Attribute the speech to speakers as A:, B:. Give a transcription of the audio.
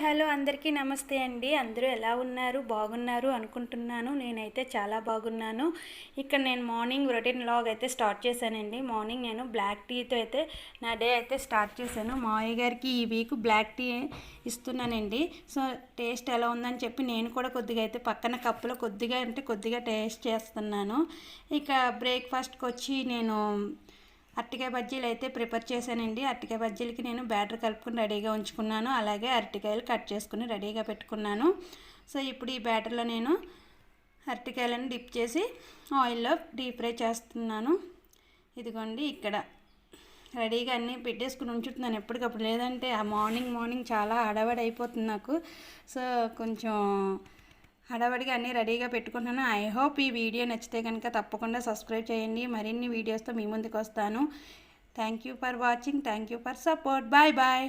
A: Hello అందరికీ నమస్తే అండి. అందరూ ఎలా ఉన్నారు? బాగున్నారు అనుకుంటున్నాను. నేనైతే చాలా బాగున్నాను. ఇక్కడ నేను మార్నింగ్ రొటీన్ వ్లాగ్ అయితే స్టార్ట్ చేశానండి. మార్నింగ్ నేను బ్లాక్ టీతో అయితే నా డే అయితే స్టార్ట్ చేశాను. మావయ్య గారికి ఈ వీక్ బ్లాక్ టీ ఇస్తున్నానండి. సో టేస్ట్ ఎలా ఉందని చెప్పి నేను కూడా కొద్దిగా అయితే పక్కన కప్పులో కొద్దిగా టేస్ట్ చేస్తున్నాను. ఇక బ్రేక్ఫాస్ట్కి వచ్చి నేను అరటికాయ బజ్జీలు అయితే ప్రిపేర్ చేశానండి. అరటికాయ బజ్జీలకి నేను బ్యాటర్ కలుపుకొని రెడీగా ఉంచుకున్నాను. అలాగే అరటికాయలు కట్ చేసుకుని రెడీగా పెట్టుకున్నాను. సో ఇప్పుడు ఈ బ్యాటర్లో నేను అరటికాయలను డిప్ చేసి ఆయిల్లో డీప్ ఫ్రై చేస్తున్నాను. ఇదిగోండి ఇక్కడ రెడీగా అన్నీ పెట్టేసుకుని ఉంచుతున్నాను ఎప్పటికప్పుడు. లేదంటే ఆ మార్నింగ్ చాలా హడావిడి అయిపోతుంది నాకు. సో కొంచెం హడావిడిగా అన్నీ రెడీగా పెట్టుకుంటున్నాను. ఐ హోప్ ఈ వీడియో నచ్చితే కనుక తప్పకుండా సబ్స్క్రైబ్ చేయండి. మరిన్ని వీడియోస్తో మీ ముందుకు వస్తాను. Thank you for watching. Thank you for support. Bye bye.